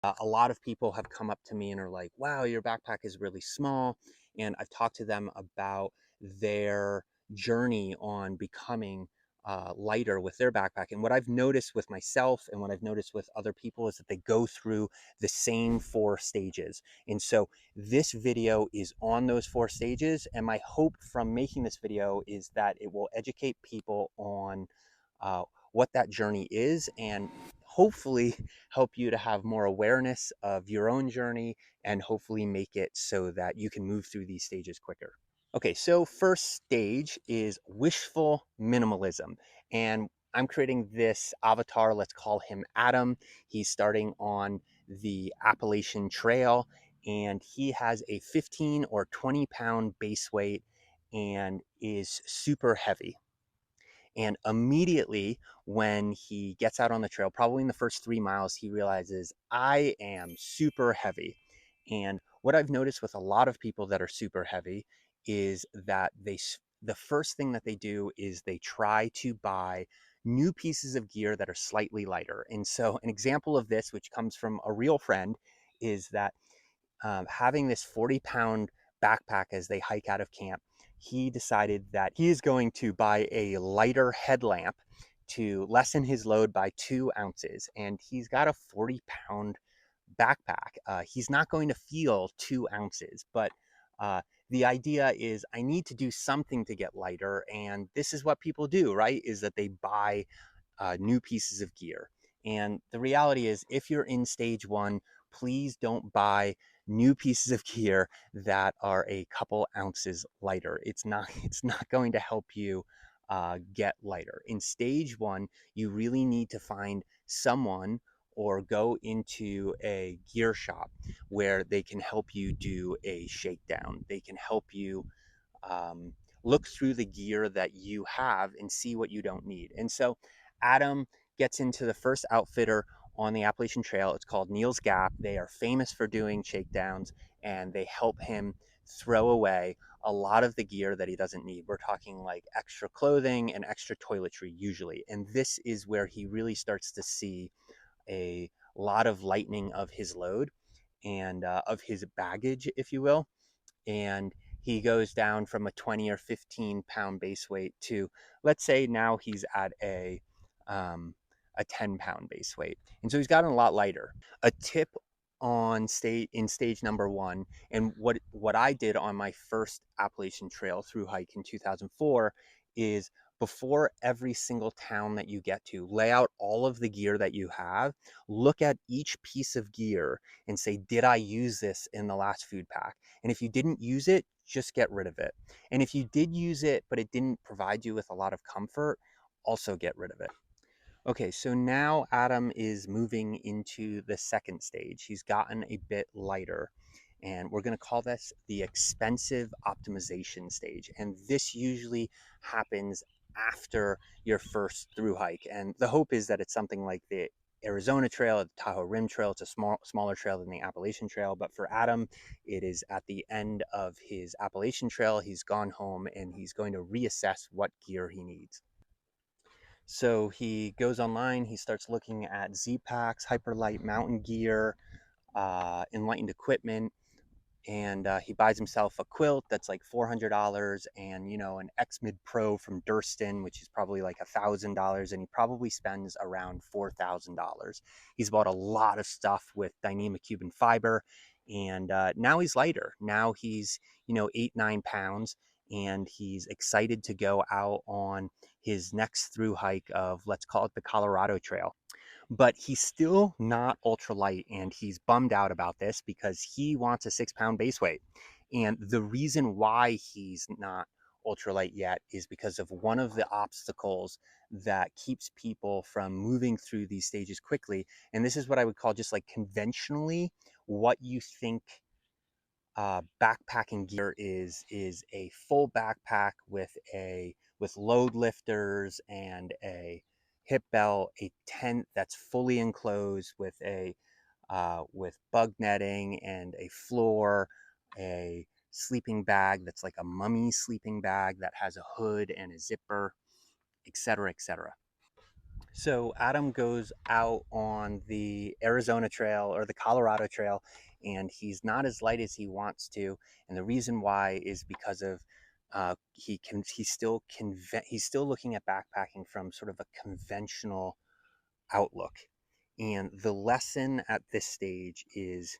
A lot of people have come up to me and are like, wow, your backpack is really small. And I've talked to them about their journey on becoming lighter with their backpack. And what I've noticed with myself and what I've noticed with other people is that they go through the same 4 stages. And so this video is on those 4 stages. And my hope from making this video is that it will educate people on uh, what that journey is, and hopefully help you to have more awareness of your own journey, and hopefully make it so that you can move through these stages quicker. Okay, so first stage is wishful minimalism. And I'm creating this avatar, let's call him Adam. He's starting on the Appalachian Trail, and he has a 15 or 20 pound base weight and is super heavy. And immediately when he gets out on the trail, probably in the first 3 miles, he realizes, I am super heavy. And what I've noticed with a lot of people that are super heavy is that the first thing that they do is they try to buy new pieces of gear that are slightly lighter. And so an example of this, which comes from a real friend, is that having this 40-pound backpack as they hike out of camp, he decided that he is going to buy a lighter headlamp to lessen his load by 2 ounces. And he's got a 40-pound backpack. He's not going to feel 2 ounces, but uh, the idea is I need to do something to get lighter. And this is what people do, right? Is that they buy new pieces of gear. And the reality is, if you're in stage one, please don't buy new pieces of gear that are a couple ounces lighter. It's not going to help you get lighter. In stage one, you really need to find someone or go into a gear shop where they can help you do a shakedown. They can help you um, look through the gear that you have and see what you don't need. And so Adam gets into the first outfitter on the Appalachian Trail. It's called Neil's Gap. They are famous for doing shakedowns, and they help him throw away a lot of the gear that he doesn't need. We're talking like extra clothing and extra toiletry usually. And this is where he really starts to see a lot of lightening of his load and of his baggage, if you will. And he goes down from a 20 or 15 pound base weight to, let's say now he's at um, a 10-pound base weight. And so he's gotten a lot lighter. A tip on stage number one, and what I did on my first Appalachian Trail through hike in 2004, is before every single town that you get to, lay out all of the gear that you have, look at each piece of gear and say, did I use this in the last food pack? And if you didn't use it, just get rid of it. And if you did use it, but it didn't provide you with a lot of comfort, also get rid of it. Okay, so now Adam is moving into the second stage. He's gotten a bit lighter, and we're going to call this the expensive optimization stage. And this usually happens after your first through hike. And the hope is that it's something like the Arizona Trail, the Tahoe Rim Trail. It's a smaller trail than the Appalachian Trail. But for Adam, it is at the end of his Appalachian Trail. He's gone home and he's going to reassess what gear he needs. So he goes online, he starts looking at Z packs, hyperlight mountain gear, enlightened equipment, and he buys himself a quilt that's like $400, and an X Mid Pro from Durston, which is probably like $1,000, and he probably spends around $4,000. He's bought a lot of stuff with dynamic Cuban fiber, and now he's lighter. Now he's 8-9 pounds, and he's excited to go out on his next through hike of, let's call it, the Colorado Trail. But he's still not ultralight, and he's bummed out about this because he wants a 6-pound base weight. And the reason why he's not ultralight yet is because of one of the obstacles that keeps people from moving through these stages quickly. And this is what I would call, just like conventionally, what you think backpacking gear is a full backpack with load lifters and a hip belt, a tent that's fully enclosed with bug netting and a floor, a sleeping bag that's like a mummy sleeping bag that has a hood and a zipper, etc., etc. So Adam goes out on the Arizona Trail or the Colorado Trail, and he's not as light as he wants to. And the reason why is because of he's still looking at backpacking from sort of a conventional outlook. And the lesson at this stage is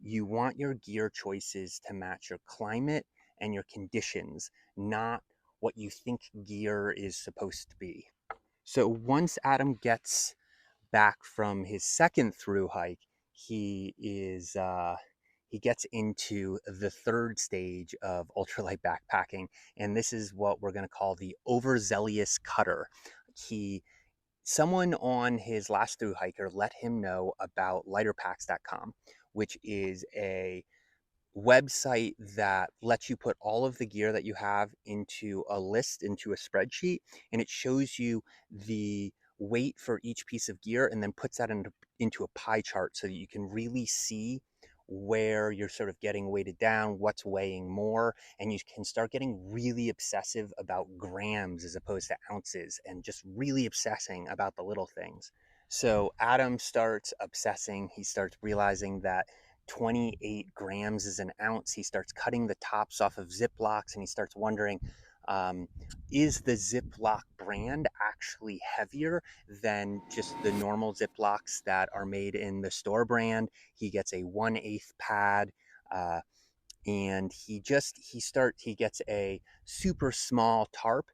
you want your gear choices to match your climate and your conditions, not what you think gear is supposed to be. So once Adam gets back from his second through hike, he gets into the third stage of ultralight backpacking, and this is what we're going to call the overzealous cutter. He Someone on his last through hiker let him know about lighterpacks.com, which is a website that lets you put all of the gear that you have into a list, into a spreadsheet, and it shows you the weight for each piece of gear and then puts that into a pie chart so that you can really see where you're sort of getting weighted down, what's weighing more, and you can start getting really obsessive about grams as opposed to ounces and just really obsessing about the little things. So Adam starts obsessing. He starts realizing that 28 grams is an ounce. He starts cutting the tops off of Ziplocs and he starts wondering, um, is the Ziploc brand actually heavier than just the normal Ziplocs that are made in the store brand? He gets a 1/8 pad. And he gets a super small tarp,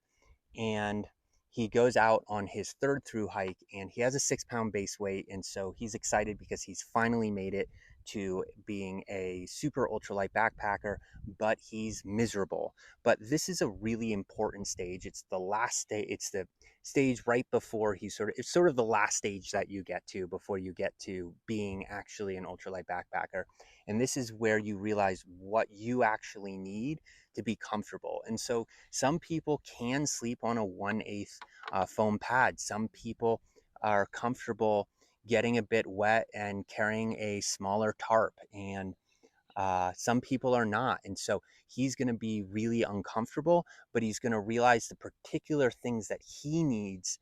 and he goes out on his third through hike and he has a 6 pound base weight. And so he's excited because he's finally made it to being a super ultralight backpacker, but he's miserable. But this is a really important stage. It's the last stage. It's the stage right before it's sort of the last stage that you get to before you get to being actually an ultralight backpacker. And this is where you realize what you actually need to be comfortable. And so some people can sleep on a 1/8 foam pad. Some people are comfortable getting a bit wet and carrying a smaller tarp. And some people are not. And so he's going to be really uncomfortable, but he's going to realize the particular things that he needs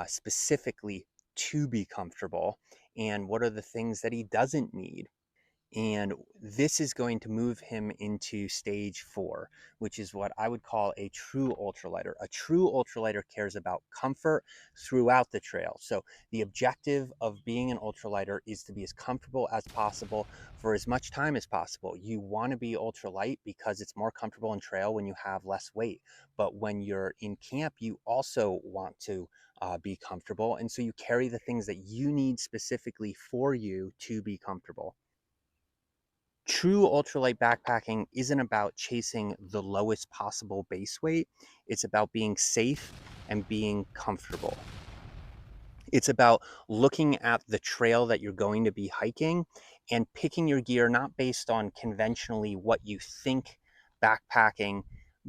specifically to be comfortable and what are the things that he doesn't need. And this is going to move him into stage 4, which is what I would call a true ultralighter. A true ultralighter cares about comfort throughout the trail. So the objective of being an ultralighter is to be as comfortable as possible for as much time as possible. You want to be ultralight because it's more comfortable in trail when you have less weight. But when you're in camp, you also want to be comfortable. And so you carry the things that you need specifically for you to be comfortable. True ultralight backpacking isn't about chasing the lowest possible base weight. It's about being safe and being comfortable. It's about looking at the trail that you're going to be hiking and picking your gear not based on conventionally what you think backpacking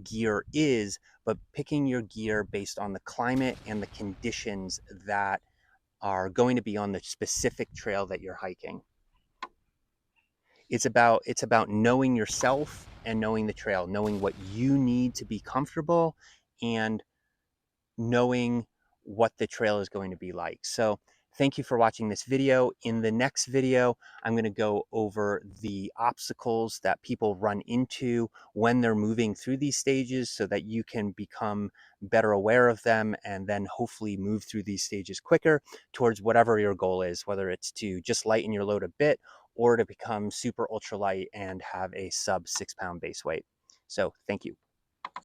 gear is, but picking your gear based on the climate and the conditions that are going to be on the specific trail that you're hiking. It's about knowing yourself and knowing the trail, knowing what you need to be comfortable, and knowing what the trail is going to be like. So thank you for watching this video. In the next video, I'm going to go over the obstacles that people run into when they're moving through these stages so that you can become better aware of them and then hopefully move through these stages quicker towards whatever your goal is, whether it's to just lighten your load a bit or to become super ultralight and have a sub 6 pound base weight. So thank you.